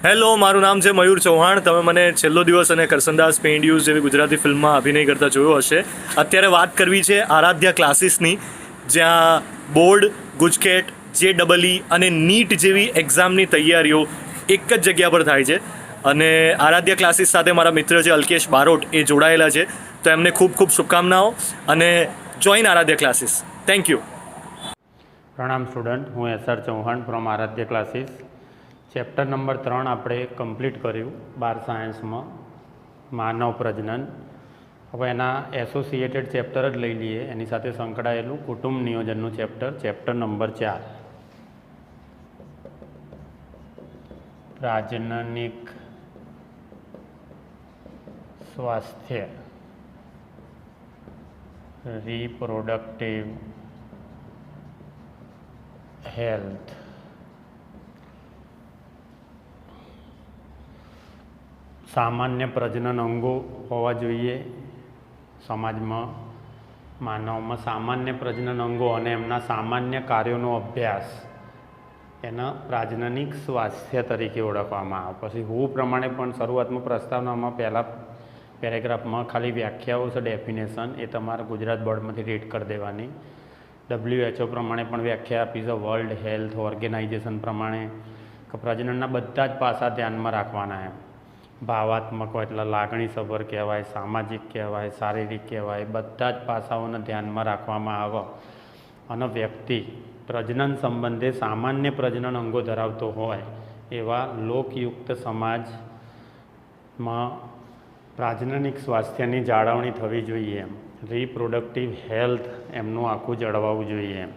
Hello, મારું નામ છે મયુર ચૌહાણ. તમે મને છેલ્લો દિવસ અને કરસનદાસ પેઇન્ડ્યુઝ જેવી ગુજરાતી ફિલ્મમાં અભિનય કરતા જોયો હશે. અત્યારે વાત કરવી છે આરાધ્યા ક્લાસીસની, જ્યાં બોર્ડ, ગુજકેટ, JEE અને નીટ જેવી એક્ઝામની તૈયારીઓ એક જ જગ્યા પર થાય છે. અને આરાધ્યા ક્લાસીસ સાથે મારા મિત્ર છે અલ્કેશ બારોટ, એ જોડાયેલા છે. તો એમને ખૂબ ખૂબ શુભકામનાઓ અને join Aaradhya classes. Thank you. પ્રણામ સ્ટુડન્ટ, હું SR Chauhan from Aaradhya classes. Chapter number 3 આપણે કમ્પ્લીટ કર્યું 12 સાયન્સમાં, માનવ પ્રજનન. હવે એના એસોસિએટેડ ચેપ્ટર જ લઈ લઈએ, એની સાથે સંકળાયેલું કુટુંબ નિયોજનનું ચેપ્ટર નંબર 4, રાજનનિક સ્વાસ્થ્ય, રિપ્રોડક્ટિવ હેલ્થ. સામાન્ય પ્રજનન અંગો હોવા જોઈએ સમાજમાં. માનવમાં સામાન્ય પ્રજનન અંગો અને એમના સામાન્ય કાર્યોનો અભ્યાસ એના રાજનનિક સ્વાસ્થ્ય તરીકે ઓળખવામાં આવે. પછી હું પ્રમાણે પણ શરૂઆતમાં પ્રસ્તાવનામાં પહેલાં પેરેગ્રાફમાં ખાલી વ્યાખ્યાઓ છે, ડેફિનેશન, એ તમારે ગુજરાત બોર્ડમાંથી રીડ કરી દેવાની. WHO પ્રમાણે પણ વ્યાખ્યા આપી છે, વર્લ્ડ હેલ્થ ઓર્ગેનાઇઝેશન પ્રમાણે, કે પ્રજનનના બધા જ પાસા ધ્યાનમાં રાખવાના એમ. ભાવાત્મક હોય એટલે લાગણીસભર કહેવાય, સામાજિક કહેવાય, શારીરિક કહેવાય, બધા જ પાસાઓને ધ્યાનમાં રાખવામાં આવે. અને વ્યક્તિ પ્રજનન સંબંધે સામાન્ય પ્રજનન અંગો ધરાવતો હોય એવા લોકયુક્ત સમાજમાં રાજનનિક સ્વાસ્થ્યની જાળવણી થવી જોઈએ એમ. રિપ્રોડક્ટિવ હેલ્થ એમનું આખું જળવાવું જોઈએ એમ.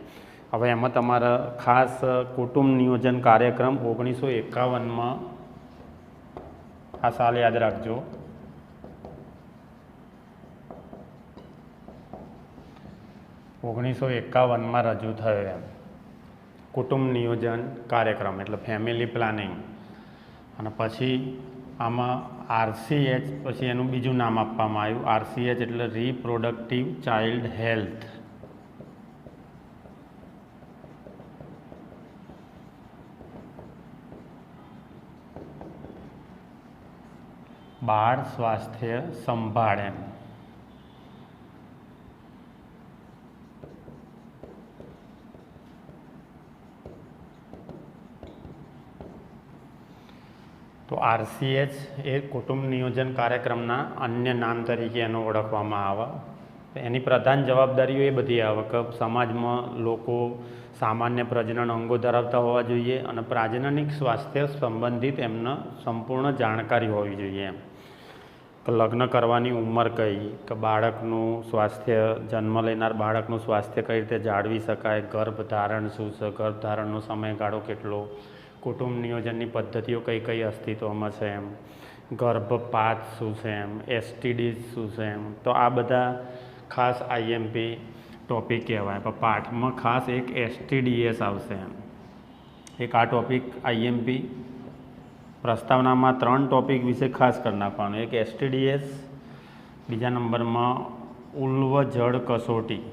હવે એમાં તમારા ખાસ કુટુંબ નિયોજન કાર્યક્રમ 1951માં, આ સાલ યાદ રાખજો, 1951માં રજૂ થયો એમ. કુટુંબ નિયોજન કાર્યક્રમ એટલે ફેમિલી પ્લાનિંગ. અને પછી આમાં RCH, પછી એનું બીજું નામ આપવામાં આવ્યું. RCH એટલે રિપ્રોડક્ટિવ ચાઇલ્ડ હેલ્થ. બાળ સ્વાસ્થ્ય સંભાળ એમ. તો RCH એ કુટુંબ નિયોજન કાર્યક્રમના અન્ય નામ તરીકે એનો ઓળખવામાં આવે. એની પ્રધાન જવાબદારીઓ એ બધી આવે કે સમાજમાં લોકો સામાન્ય પ્રજનન અંગો ધરાવતા હોવા જોઈએ અને પ્રજનનિક સ્વાસ્થ્ય સંબંધિત એમને સંપૂર્ણ જાણકારી હોવી જોઈએ એમ. કે લગ્ન કરવાની ઉંમર કઈ, કે બાળકનું સ્વાસ્થ્ય, જન્મ લેનાર બાળકનું સ્વાસ્થ્ય કઈ રીતે જાળવી શકાય, ગર્ભધારણ શું છે, ગર્ભધારણનો સમયગાળો કેટલો, કુટુંબ નિયોજનની પદ્ધતિઓ કઈ કઈ અસ્તિત્વમાં છે એમ, ગર્ભપાત શું છે એમ, STDs શું છે એમ. તો આ બધા ખાસ IMP ટોપિક કહેવાય. પણ પાઠમાં ખાસ એક STDs આવશે એમ. એક આ ટોપિક IMP પ્રસ્તાવનામાં 3 ટોપિક વિશે ખાસ કરી નાખવાનું. એક STDs, બીજા નંબરમાં ઉલ્વ જળ કસોટી,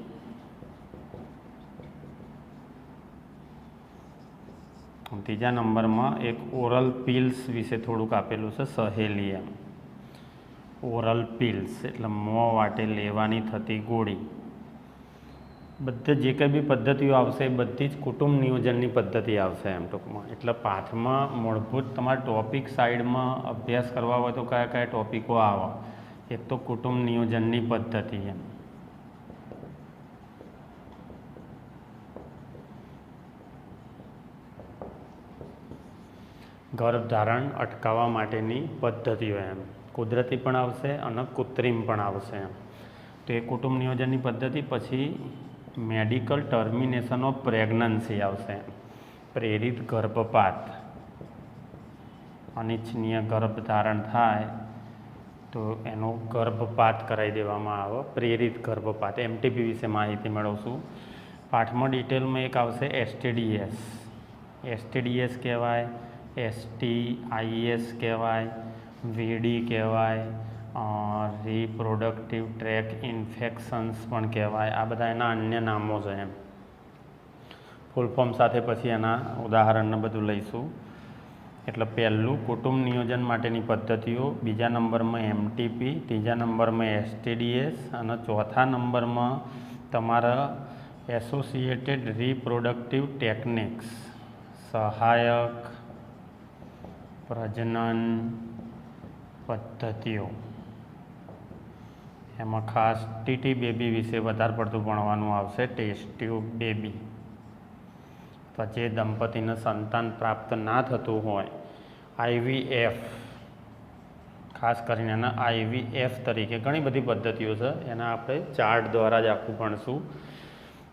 ત્રીજા નંબરમાં એક ઓરલ પિલ્સ વિશે થોડુંક આપેલું છે, સહેલી એમ. ઓરલ પિલ્સ એટલે મોં વાટે લેવાની થતી ગોળી. બધે જે કંઈ બી પદ્ધતિઓ આવશે એ બધી જ કુટુંબ નિયોજનની પદ્ધતિ આવશે એમ ટૂંકમાં. એટલે પાઠમાં મૂળભૂત તમારે ટોપિક સાઈડમાં અભ્યાસ કરવા હોય તો કયા કયા ટોપિકો આવે. એક તો કુટુંબ નિયોજનની પદ્ધતિ એમ. ગર્ભધારણ અટકાવવા માટેની પદ્ધતિઓ એમ. કુદરતી પણ આવશે અને કૃત્રિમ પણ આવશે એમ. તો એ કુટુંબ નિયોજનની પદ્ધતિ. પછી મેડિકલ ટર્મિનેશન ઓફ પ્રેગ્નન્સી આવશે. પ્રેરિત ગર્ભપાત, અનિચ્છનીય ગર્ભધારણ થાય તો એનો ગર્ભપાત કરાવી દેવામાં આવે, પ્રેરિત ગર્ભપાત. MTP વિશે માહિતી મેળવશું. પાઠમાં ડિટેલમાં એક આવશે STDs. STDs કહેવાય, STIs કહેવાય, VD કહેવાય, રિપ્રોડક્ટિવ ટ્રેક ઇન્ફેક્શન્સ પણ કહેવાય. આ બધા એના અન્ય નામો છે એમ. ફૂલ ફોર્મ સાથે પછી એના ઉદાહરણને બધું લઈશું. એટલે પહેલું કુટુંબ નિયોજન માટેની પદ્ધતિઓ, બીજા નંબરમાં એમટીપી, ત્રીજા નંબરમાં એસટીડીએસ અને ચોથા નંબરમાં તમારા એસોસિએટેડ રિપ્રોડક્ટિવ ટેકનિક્સ, સહાયક પ્રજનન પદ્ધતિઓ. એમાં ખાસ ટીટી બેબી વિશે વધારે પડતું ભણવાનું આવશે. ટેસ્ટ ટ્યુબ બેબી, તો જે દંપતીને સંતાન પ્રાપ્ત ના થતું હોય, આઈવીએફ, ખાસ કરીને એના આઈવીએફ તરીકે ઘણી બધી પદ્ધતિઓ છે, એના આપણે ચાર્ટ દ્વારા જ આખું ભણશું.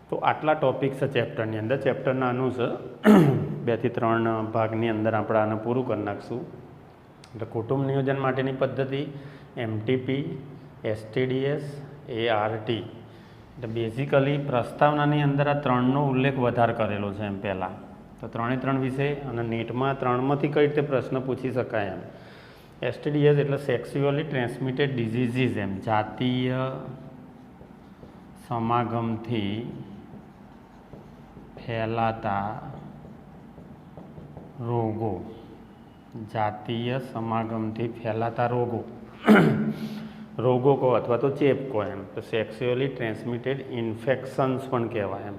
તો આટલા ટોપિક છે ચેપ્ટરની અંદર. ચેપ્ટર નાનું છે, 2 થી 3 ભાગની અંદર આપણે આને પૂરું કરી નાખશું. એટલે કુટુંબ નિયોજન માટેની પદ્ધતિ, એમટીપી, એસટીડીએસ, એઆરટી. એટલે બેઝિકલી પ્રસ્તાવનાની અંદર આ 3નો ઉલ્લેખ વધારે કરેલો છે એમ પહેલાં. તો 3 વિશે અને નીટમાં 3માંથી કઈ રીતે પ્રશ્ન પૂછી શકાય એમ. એસટીડીએસ એટલે સેક્સ્યુઅલી ટ્રાન્સમિટેડ ડિઝીઝીસ એમ, જાતીય સમાગમથી ફેલાતા રોગો. જાતીય સમાગમથી ફેલાતા રોગો રોગો કહો અથવા તો ચેપ કહો એમ. તો સેક્સ્યુઅલી ટ્રાન્સમિટેડ ઇન્ફેક્શન્સ પણ કહેવાય એમ,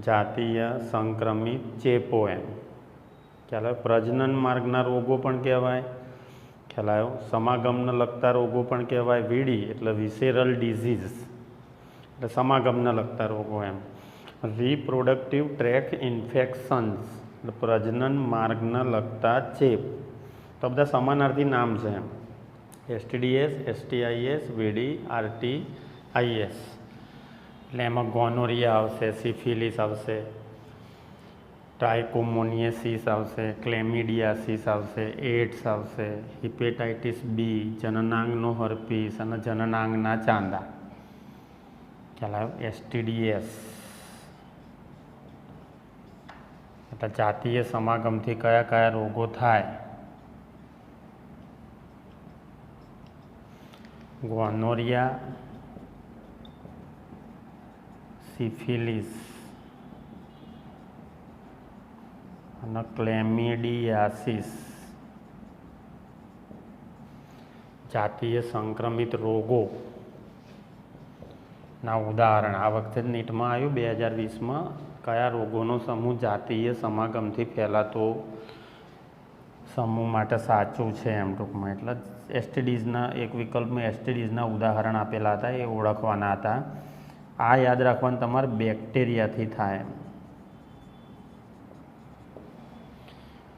જાતીય સંક્રમિત ચેપો એમ. ખ્યાલ આવ્યો? પ્રજનન માર્ગના રોગો પણ કહેવાય. ખ્યાલ આવ્યો? સમાગમને લગતા રોગો પણ કહેવાય. વીડી એટલે વિસેરલ ડિઝીઝ, એટલે સમાગમને લગતા રોગો એમ. રિપ્રોડક્ટિવ ટ્રેક ઇન્ફેક્શન્સ એટલે પ્રજનન માર્ગને લગતા ચેપ. તો બધા સમાનાર્થી નામ છે એમ. એસટીડીએસ, એસટીઆઈએસ, વીડી, આરટી, આઈએસ. એટલે એમાં ગોનોરિયા આવશે, સિફિલિસ આવશે, ટ્રાઇકોમોનિયાસિસ આવશે, ક્લેમિડિયાસિસ આવશે, એડ્સ આવશે, હિપેટાઇટિસ બી, જનનાંગનો હર્પીસ અને જનનાંગના ચાંદા. ખ્યાલ આવ્યો? એસટીડીએસ એટલે જાતીય સમાગમથી કયા કયા રોગો થાય. ગોનોરિયા, સિફિલિસ અને ક્લેમિડિયાસિસ. જાતીય સંક્રમિત રોગોના ઉદાહરણ આ વખતે જ નીટમાં આવ્યું 2020માં. કયા રોગોનો સમૂહ જાતીય સમાગમથી ફેલાતો સમૂહ માટે સાચું છે એમ ટૂંકમાં. એટલે એસટીડીઝના એક વિકલ્પમાં એસટીડીઝના ઉદાહરણ આપેલા હતા, એ ઓળખવાના હતા. આ યાદ રાખવાનું તમારે બેક્ટેરિયાથી થાય.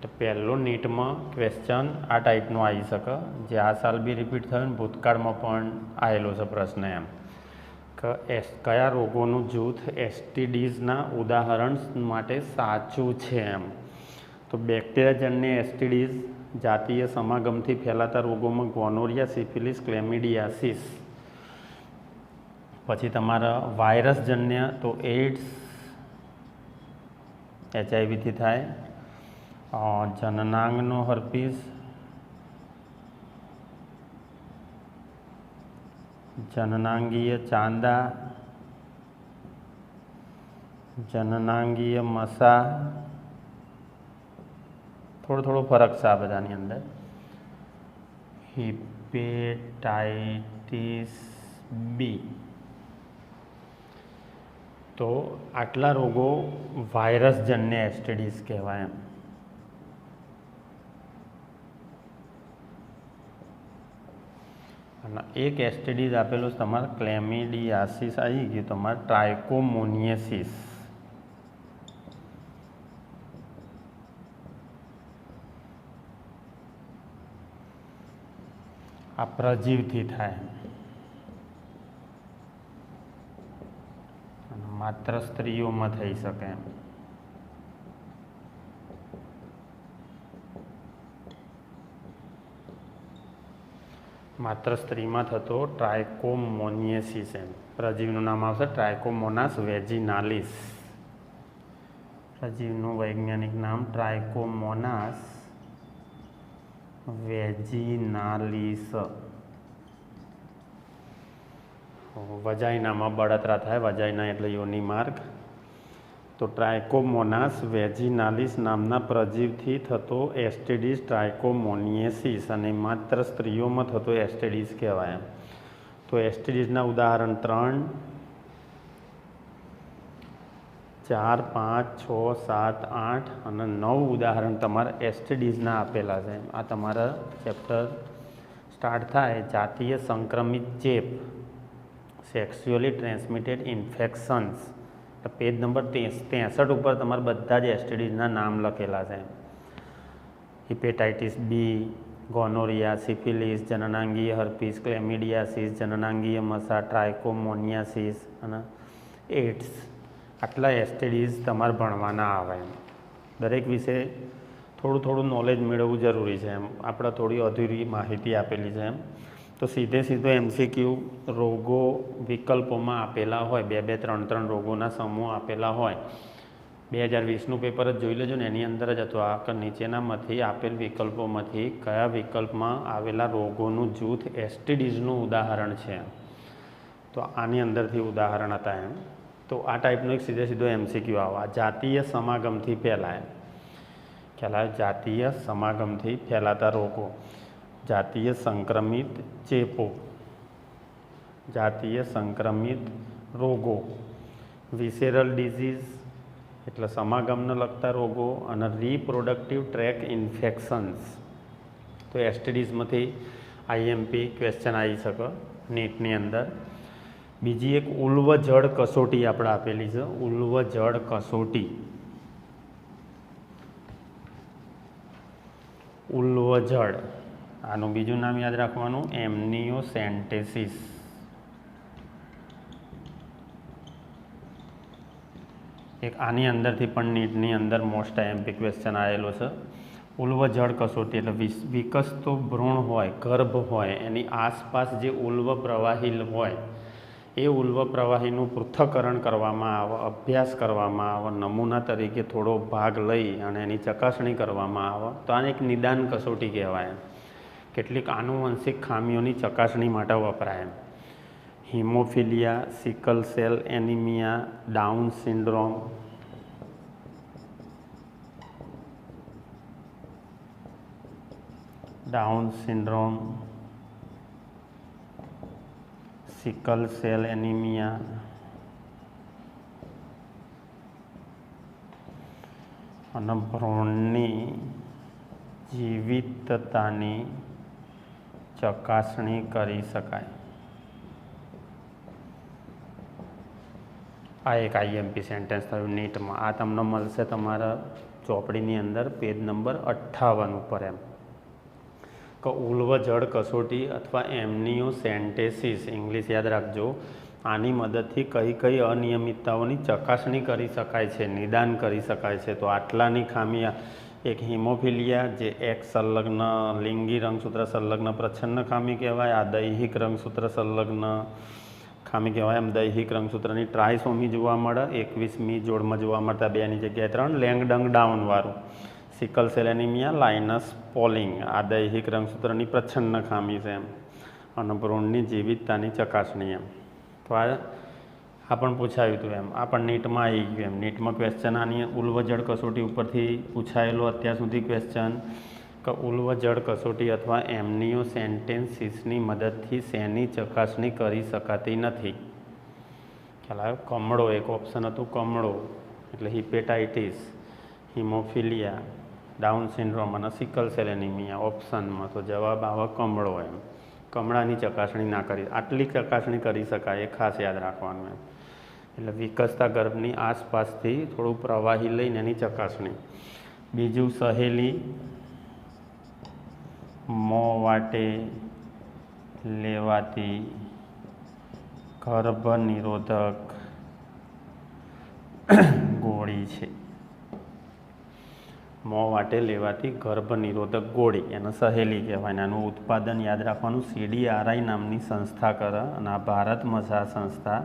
તો પહેલો નીટમાં ક્વેશ્ચન આ ટાઈપનો આવી શકે, જે આ સાલ બી રિપીટ થયો ને ભૂતકાળમાં પણ આવેલો છે પ્રશ્ન એમ કે કયા રોગોનું જૂથ એસટીડીઝના ઉદાહરણ માટે સાચું છે એમ. તો બેક્ટેરિયાજન્ય એસટીડીઝ, જાતીય સમાગમથી ફેલાતા રોગોમાં ગોનોરિયા, સિફિલિસ, ક્લેમિડિયાસિસ. પછી તમારા વાયરસજન્ય તો એડ્સ, એચઆઈવીથી થાય. જનનાંગનો હર્પીસ, જનનાંગીય ચાંદા, જનનાંગીય મસા. થોડો ફરક છે આ બધાની અંદર. Hepatitis B. તો આટલા રોગો વાયરસજન્ય એસટીડીઝ કહેવાય એમ. અને એક એસટીડીઝ આપેલું છે તમારે ક્લેમિડિયાસિસ આવી ગયું, તમારે ટ્રાઇકોમોનિયાસિસ. આ પ્રજીવથી થાય અને માત્ર સ્ત્રીઓમાં થઈ શકે એમ. માત્ર સ્ત્રીમાં થતો ટ્રાઇકોમોનિયાસિસ એમ. પ્રજીવનું નામ આવશે ટ્રાઇકોમોનાસ વેજિનાલિસ. પ્રજીવનું વૈજ્ઞાનિક નામ ટ્રાઇકોમોનાસ વેજિનાલિસ. વજાઇનામાં બળતરા થાય. વજાઇના એટલે યોનિ માર્ગ. તો ટ્રાયકોમોનાસ વેજિનાલિસ નામના પ્રજીવથી થતો એસટીડીઝ ટ્રાયકોમોનિએસિસ, અને માત્ર સ્ત્રીઓમાં થતો એસટીડીઝ કહેવાય. તો એસટીડીઝના ઉદાહરણ 3, 4, 5, 6, 7, 8 અને 9 ઉદાહરણ તમારા એસટીડીઝના આપેલા છે. આ તમારા ચેપ્ટર સ્ટાર્ટ થાય જાતીય સંક્રમિત ચેપ, sexually transmitted infections, page number 63 ઉપર તમારા બધા જ એસટીડીઝના નામ લખેલા છે. હિપેટાઇટિસ બી, ગોનોરિયા, સિફિલિસ, જનનાંગીય હર્પીસ, ક્લેમિડિયાસિસ, જનનાંગીય મસા, ટ્રાયકોમોનિયાસિસ અને એડ્સ. આટલા એસટીડીઝ તમારે ભણવાના આવે. દરેક વિશે થોડું થોડું નોલેજ મેળવવું જરૂરી છે. આપણે થોડી અધૂરી માહિતી આપેલી છે. તો સીધો એમસીક્યુ રોગો વિકલ્પોમાં આપેલા હોય, 2, 3, 3 રોગોના સમૂહ આપેલા હોય. 2020નું પેપર જ જોઈ લેજો ને, એની અંદર જ હતું. આ નીચેનામાંથી આપેલ વિકલ્પોમાંથી કયા વિકલ્પમાં આવેલા રોગોનું જૂથ એસટીડીઝનું ઉદાહરણ છે. તો આની અંદરથી ઉદાહરણ હતા એમ. તો આ ટાઈપનો એક સીધો એમસીક્યુ આવા જાતીય સમાગમથી ફેલાય. ખ્યાલ આવે? જાતીય સમાગમથી ફેલાતા રોગો, જાતીય સંક્રમિત ચેપો, જાતીય સંક્રમિત રોગો, વિસેરલ ડિઝીઝ એટલે સમાગમને લગતા રોગો, અને રિપ્રોડક્ટિવ ટ્રેક ઇન્ફેક્શન્સ. તો એસટીડીઝમાંથી આઈએમપી ક્વેશ્ચન આવી શકે નીટની અંદર. બીજી એક ઉલ્વજળ કસોટી આપણે આપેલી છે. ઉલ્વજળ કસોટી, ઉલ્વજળ, આનું બીજું નામ યાદ રાખવાનું એમનિયોસેન્ટેસિસ. એક આની અંદરથી પણ નીટની અંદર મોસ્ટ આઈએમપી ક્વેશ્ચન આવેલો છે. ઉલ્વજળ કસોટી એટલે વિકસતો ભ્રૂણ હોય, ગર્ભ હોય, એની આસપાસ જે ઉલ્વ પ્રવાહી હોય, એ ઉલ્વ પ્રવાહીનું પૃથ્થકરણ કરવામાં આવે, અભ્યાસ કરવામાં આવે, નમૂના તરીકે થોડો ભાગ લઈ અને એની ચકાસણી કરવામાં આવે. તો આને એક નિદાન કસોટી કહેવાય. કેટલીક આનુવંશિક ખામીઓની ચકાસણી માટે વપરાય. Haemophilia, sickle cell anaemia, down syndrome, sickle cell anaemia, અને ભ્રૂણની જીવિતતાની ચકાસણી કરી શકાય. આ એક આઈએમપી સેન્ટેન્સ થયું નીટમાં. આ તમને મળશે તમારા ચોપડીની અંદર પેજ નંબર 58 ઉપર. એમ કે ઉલ્વજળ કસોટી અથવા એમનિયોસેન્ટેસિસ, ઇંગ્લિશ યાદ રાખજો. આની મદદથી કઈ અનિયમિતતાઓની ચકાસણી કરી શકાય છે, નિદાન કરી શકાય છે. તો આટલાની ખામી, એક હિમોફિલિયા જે એક સંલગ્ન લિંગી રંગસૂત્ર સંલગ્ન પ્રચ્છન્ન ખામી કહેવાય. આ દૈહિક રંગસૂત્ર સંલગ્ન ખામી કહેવાય. એમ દૈહિક રંગસૂત્રની ટ્રાયસોમી જોવા મળે, 21મી જોડમાં જોવા મળતા 2ની જગ્યાએ 3. લેંગડંગ ડાઉનવાળું સિકલ સેલ એનિમિયા, લાઇનસ પોલિંગ, આ દૈહિક રંગસૂત્રની પ્રચ્છન્ન ખામી છે એમ. અને ભ્રૂણની જીવિતતાની ચકાસણી એમ. તો આ પણ પૂછાયું હતું એમ. આ પણ નીટમાં આવી ગયું એમ. નીટમાં ક્વેશ્ચન આની ઉલ્વજળ કસોટી ઉપરથી પૂછાયેલો અત્યાર સુધી ક્વેશ્ચન કે ઉલ્વજળ કસોટી અથવા એમનિયોસેન્ટેસિસની મદદથી શેની ચકાસણી કરી શકાતી નથી. ખ્યાલ આવ્યો? કમળો એક ઓપ્શન હતું. કમળો એટલે હિપેટાઇટિસ, હિમોફિલિયા, ડાઉન સિન્ડ્રોમ અને સિકલ સેલ એનિમિયા ઓપ્શનમાં. તો જવાબ આવે કમળો એમ. કમળાની ચકાસણી ના કરી, આટલી ચકાસણી કરી શકાય, એ ખાસ યાદ રાખવાનું એમ. એટલે વિકસતા ગર્ભની આસપાસથી થોડું પ્રવાહી લઈને એની ચકાસણી. બીજું સહેલી મોં વાટે લેવાતી ગર્ભ નિરોધક ગોળી છે. મોં વાટે લેવાતી ગર્ભ નિરોધક ગોળી, એને સહેલી કહેવાય. આનું ઉત્પાદન યાદ રાખવાનું CDRI નામની સંસ્થા કરે. અને આ ભારતમાં છે. આ સંસ્થા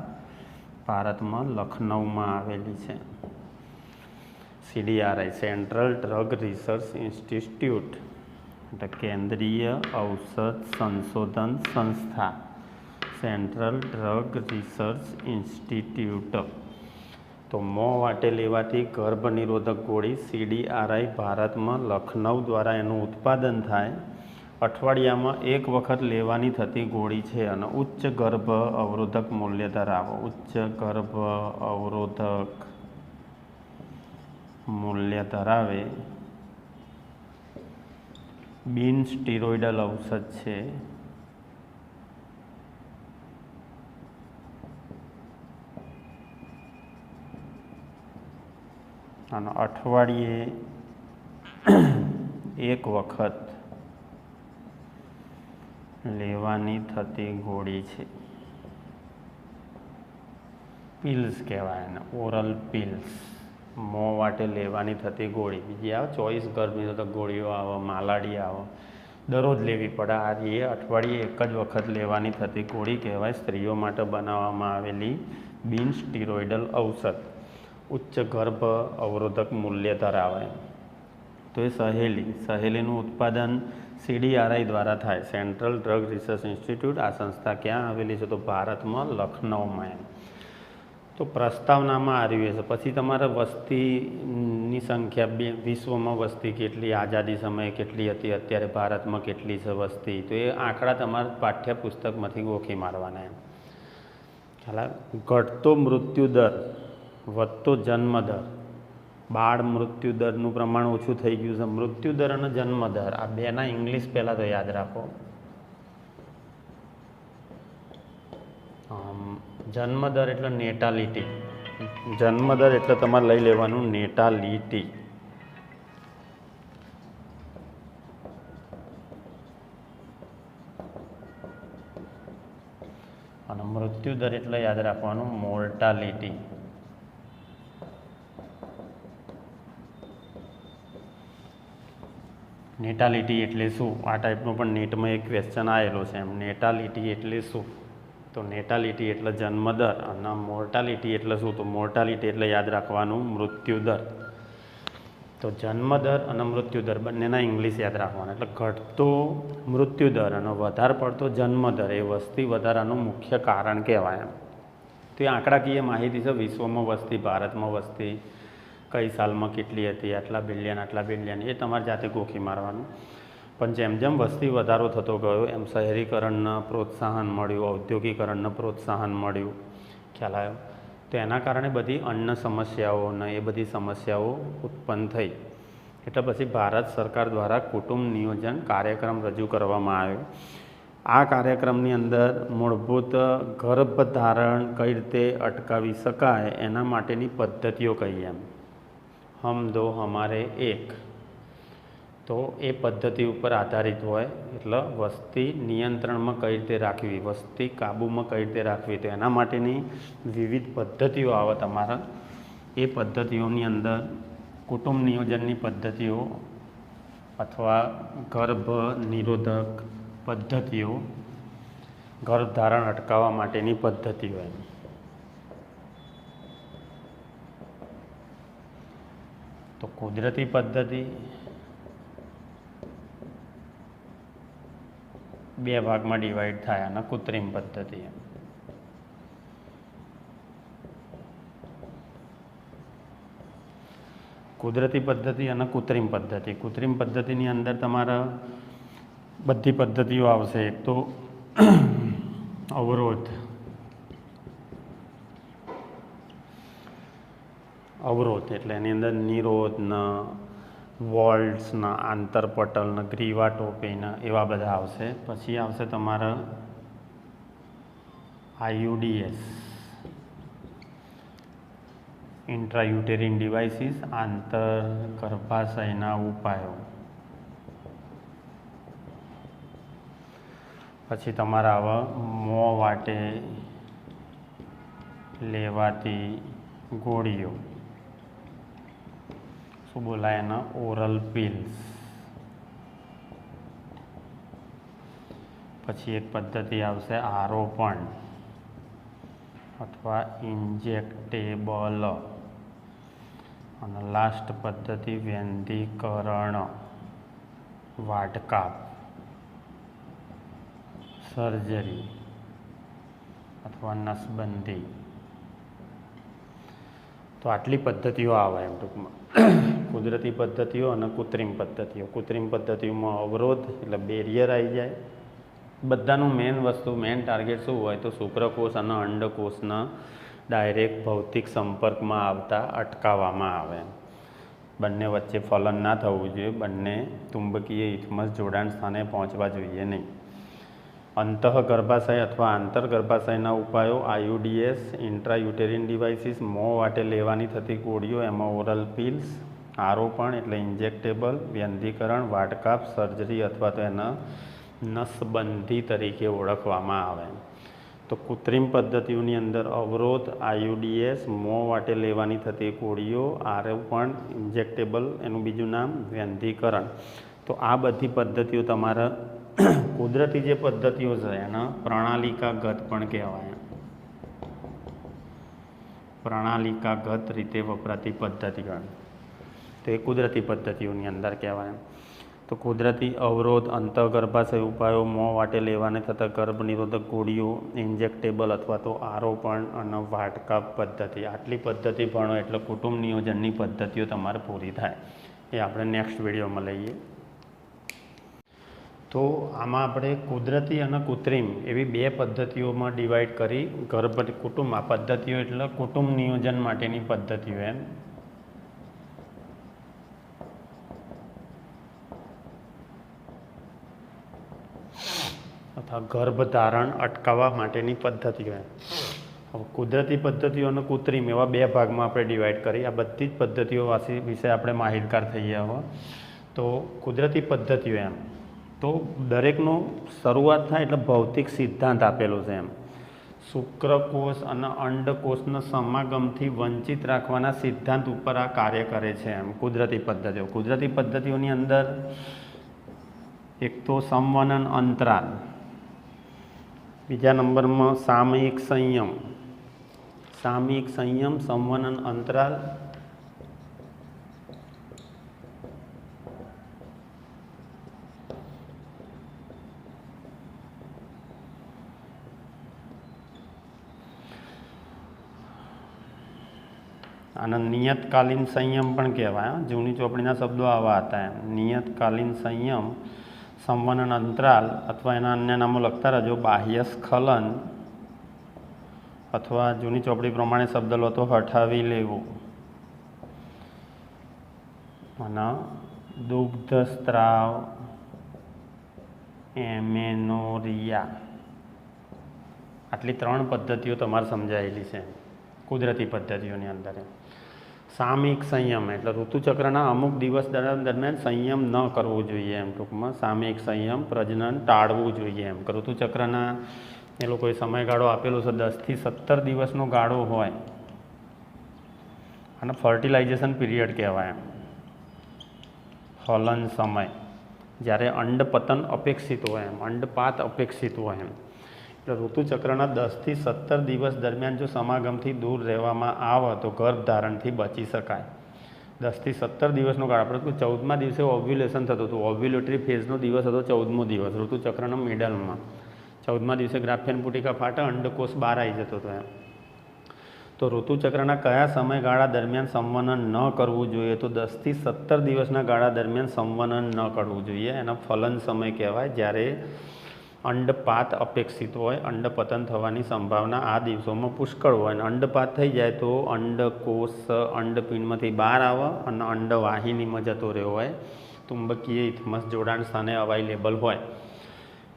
ભારતમાં લખનૌમાં આવેલી છે. CDRI central drug research institute એટલે કેન્દ્રીય ઔષધ સંશોધન સંસ્થા. સેન્ટ્રલ ડ્રગ રિસર્ચ ઇન્સ્ટિટ્યૂટ તો મોં વાટે લેવાતી ગર્ભ નિરોધક ગોળી CDRI ભારતમાં લખનઉ દ્વારા એનું ઉત્પાદન થાય. અઠવાડિયામાં એક વખત લેવાની થતી ગોળી છે અને ઉચ્ચ ગર્ભ અવરોધક મૂલ્ય ધરાવો. ઉચ્ચ ગર્ભ અવરોધક મૂલ્ય ધરાવે બિન સ્ટીરોઇડલ ઔષધ છે. અને અઠવાડિયે એક વખત લેવાની થતી ગોળી છે. પિલ્સ કહેવાય એને, ઓરલ પિલ્સ. મોં વાટે લેવાની થતી ગોળી. બીજી આવે ચોઈસ ગર્ભ નિરોધક ગોળીઓ આવે, માલાડી આવે, દરરોજ લેવી પડે. આ એ અઠવાડિયે એક જ વખત લેવાની થતી ગોળી કહેવાય. સ્ત્રીઓ માટે બનાવવામાં આવેલી બિન સ્ટીરોઇડલ ઔષધ. ઉચ્ચ ગર્ભ અવરોધક મૂલ્ય ધરાવે. તો એ સહેલીનું ઉત્પાદન CDRI દ્વારા થાય, સેન્ટ્રલ ડ્રગ રિસર્ચ ઇન્સ્ટિટ્યૂટ. આ સંસ્થા ક્યાં આવેલી છે? તો ભારતમાં લખનઉમાં. એમ તો પ્રસ્તાવનામાં આવ્યું છે. પછી તમારે વસ્તીની સંખ્યા, વિશ્વમાં વસ્તી કેટલી, આઝાદી સમયે કેટલી હતી, અત્યારે ભારતમાં કેટલી છે વસ્તી, તો એ આંકડા તમારા પાઠ્યપુસ્તકમાંથી ગોખી મારવાના. એમ ખ્યાલ. ઘટતો મૃત્યુદર, વધતો જન્મદર. બાળ મૃત્યુદરનું પ્રમાણ ઓછું થઈ ગયું છે. મૃત્યુદર અને જન્મદર આ બેના ઇંગ્લિશ પહેલાં તો યાદ રાખો. જન્મદર એટલે નેટાલિટી. જન્મદર એટલે તમારે લઈ લેવાનું નેટાલિટી. અને મૃત્યુદર એટલે યાદ રાખવાનું મોર્ટાલિટી. નેટાલિટી એટલે શું? આ ટાઈપનો પણ નેટમાં એક ક્વેશ્ચન આવેલો છે. એમ નેટાલિટી એટલે શું? તો નેટાલિટી એટલે જન્મદર અને મોર્ટાલિટી એટલે શું? તો મોર્ટાલિટી એટલે યાદ રાખવાનું મૃત્યુદર. તો જન્મદર અને મૃત્યુદર બંનેના ઇંગ્લિશ યાદ રાખવાના. એટલે ઘટતો મૃત્યુદર અને વધારે પડતો જન્મદર એ વસ્તી વધારાનું મુખ્ય કારણ કહેવાય. એમ તો એ આંકડાકીય માહિતી છે. વિશ્વમાં વસ્તી, ભારતમાં વસ્તી કઈ સાલમાં કેટલી હતી, આટલા બિલિયન, એ તમારે જાતે ગોખી મારવાનું. પણ જેમ જેમ વસ્તી વધારો થતો ગયો એમ શહેરીકરણને પ્રોત્સાહન મળ્યું, ઔદ્યોગિકરણને પ્રોત્સાહન મળ્યું. ખ્યાલ આવ્યો? તો એના કારણે બધી અન્ન સમસ્યાઓ અને એ બધી સમસ્યાઓ ઉત્પન્ન થઈ. એટલે પછી ભારત સરકાર દ્વારા કુટુંબ નિયોજન કાર્યક્રમ રજૂ કરવામાં આવ્યો. આ કાર્યક્રમની અંદર મૂળભૂત ગર્ભધારણ કઈ રીતે અટકાવી શકાય એના માટેની પદ્ધતિઓ કહી. એમ હમ દો હમારે એક, તો એ પદ્ધતિ ઉપર આધારિત હોય. એટલે વસ્તી નિયંત્રણમાં કઈ રીતે રાખવી, વસ્તી કાબૂમાં કઈ રીતે રાખવી, તો એના માટેની વિવિધ પદ્ધતિઓ આવે તમારા. એ પદ્ધતિઓની અંદર કુટુંબ નિયોજનની પદ્ધતિઓ અથવા ગર્ભ નિરોધક પદ્ધતિઓ, ગર્ભધારણ અટકાવવા માટેની પદ્ધતિઓ. એમ તો કુદરતી પદ્ધતિ બે ભાગમાં ડિવાઈડ થાય અને કૃત્રિમ પદ્ધતિ. કુદરતી પદ્ધતિ અને કૃત્રિમ પદ્ધતિ. કૃત્રિમ પદ્ધતિની અંદર તમારા બધી પદ્ધતિઓ આવશે. એક તો અવરોધ એટલે એની અંદર નિરોધના, વોલ્ટ્સના, આંતરપટલના, ગ્રીવા ટોપીના એવા બધા આવશે. પછી આવશે તમારા IUDs, ઇન્ટ્રાયુટેરિન ડિવાઇસીસ, આંતરગર્ભાશયના ઉપાયો. પછી તમારા આવા મોં વાટે લેવાતી ગોળીઓ, શું બોલાય એના? Oral pills. પછી એક પદ્ધતિ આવશે આરોપણ અથવા ઇન્જેક્ટેબલ. અને લાસ્ટ પદ્ધતિ વૈદ્યકરણ, વાટકાપ, સર્જરી અથવા નસબંધી. તો આટલી પદ્ધતિઓ આવે એમ ટૂંકમાં કુદરતી પદ્ધતિઓ અને કૃત્રિમ પદ્ધતિઓ. કૃત્રિમ પદ્ધતિઓમાં અવરોધ એટલે બેરિયર આવી જાય. બધાનું મેન ટાર્ગેટ શું હોય તો શુક્રકોષ અને અંડકોષના ડાયરેક્ટ ભૌતિક સંપર્કમાં આવતા અટકાવવામાં આવે. બંને વચ્ચે ફલન ના થવું જોઈએ, બંને ચુંબકીય ઇથમસ જોડાણ સ્થાને પહોંચવા જોઈએ નહીં. અંતઃગર્ભાશય અથવા આંતરગર્ભાશયના ઉપાયો આયુડીએસ, ઇન્ટ્રાયુટેરિન ડિવાઇસીસ, મોં વાટે લેવાની થતી ગોળીઓ, એમાં ઓરલ પિલ્સ, આરોપણ એટલે ઇન્જેક્ટેબલ, વ્યંધીકરણ, વાટકાપ, સર્જરી અથવા તો એના નસબંધી તરીકે ઓળખવામાં આવે. તો કૃત્રિમ પદ્ધતિઓની અંદર અવરોધ, આયુડીએસ, મોં વાટે લેવાની થતી ગોળીઓ, આરોપણ, ઇન્જેક્ટેબલ, એનું બીજું નામ વ્યંધીકરણ. તો આ બધી પદ્ધતિઓ તમારા કુદરતી જે પદ્ધતિઓ છે એના પ્રણાલિકાગત પણ કહેવાય. પ્રણાલિકાગત રીતે વપરાતી પદ્ધતિઓ તો એ કુદરતી પદ્ધતિઓની અંદર કહેવાય. તો કુદરતી અવરોધ, અંતઃગર્ભાશય ઉપાયો, મોં વાટે લેવાને થતા ગર્ભ નિરોધક ગોળીઓ, ઇન્જેક્ટેબલ અથવા તો આરોપણ અને વાટકાપ પદ્ધતિ. આટલી પદ્ધતિ ભણો એટલે કુટુંબ નિયોજનની પદ્ધતિઓ તમારે પૂરી થાય. એ આપણે નેક્સ્ટ વિડીયોમાં લઈએ. તો આમાં આપણે કુદરતી અને કૃત્રિમ એવી બે પદ્ધતિઓમાં ડિવાઈડ કરી કુટુંબ. આ પદ્ધતિઓ એટલે કુટુંબ નિયોજન માટેની પદ્ધતિઓ એમ. અથવા ગર્ભધારણ અટકાવવા માટેની પદ્ધતિઓ એમ. હવે કુદરતી પદ્ધતિઓ અને કૃત્રિમ એવા બે ભાગમાં આપણે ડિવાઈડ કરી. આ બધી જ પદ્ધતિઓ વિશે આપણે માહિતગાર થઈએ. હવે તો કુદરતી પદ્ધતિઓ એમ તો દરેકનો શરૂઆત થાય એટલે ભૌતિક સિદ્ધાંત આપેલો છે એમ. શુક્રકોષ અને અંડકોષના સમાગમથી વંચિત રાખવાના સિદ્ધાંત ઉપર આ કાર્ય કરે છે એમ કુદરતી પદ્ધતિઓ. કુદરતી પદ્ધતિઓની અંદર એક તો સંવનન અંતરાલ, બીજા નંબરમાં સામયિક સંયમ. સામયિક સંયમ, સંવનન અંતરાલ, આને નિયતકાલીન સંયમ પણ કહેવાય. જૂની ચોપડીના શબ્દો આવા હતા એમ. નિયતકાલીન સંયમ, સંવનન અંતરાલ અથવા એના અન્ય નામો લખતા રહેજો. બાહ્ય સ્ખલન અથવા જૂની ચોપડી પ્રમાણે શબ્દ લો તો હઠાવી લેવું. અને દુગ્ધસ્ત્રાવ, એમેનોરિયા. આટલી 3 પદ્ધતિઓ તમારે સમજાયેલી છે કુદરતી પદ્ધતિઓની અંદર. સામયિક સંયમ એટલે ઋતુચક્રના અમુક દિવસ દરમિયાન સંયમ ન કરવું જોઈએ એમ ટૂંકમાં. સામયિક સંયમ, પ્રજનન ટાળવું જોઈએ એમ. ઋતુચક્રના એ લોકોએ સમયગાળો આપેલો છે 10 થી 17 દિવસનો ગાળો હોય અને ફર્ટિલાઇઝેશન પીરિયડ કહેવાય એમ. ફલન સમય જ્યારે અંડપતન અપેક્ષિત હોય એમ, અંડપાત અપેક્ષિત હોય એમ. એટલે ઋતુચક્રના 10 થી 17 દિવસ દરમિયાન જો સમાગમથી દૂર રહેવામાં આવે તો ગર્ભધારણથી બચી શકાય. 10 થી 17 દિવસનો ગાળો. આપણે 14મા દિવસે ઓવ્યુલેશન થતું હતું. ઓવ્યુલેટરી ફેઝનો દિવસ હતો 14મો દિવસ ઋતુચક્રના મિડલમાં. 14મા દિવસે ગ્રાફિયન પુટિકા ફાટે, અંડકોષ બહાર આવી જતો હતો એમ. તો ઋતુચક્રના કયા સમયગાળા દરમિયાન સંવનન ન કરવું જોઈએ તો 10 થી 17 દિવસના ગાળા દરમિયાન સંવનન ન કરવું જોઈએ. એનો ફલન સમય કહેવાય. જ્યારે અંડપાત અપેક્ષિત હોય, અંડપતન થવાની સંભાવના આ દિવસોમાં પુષ્કળ હોય. અને અંડપાત થઈ જાય તો અંડકોષ અંડપિંડમાંથી બહાર આવે અને અંડવાહિનીમાં જતો રહ્યો હોય, ચુંબકીય ઇથમસ જોડાણ સ્થાને અવાઇલેબલ હોય.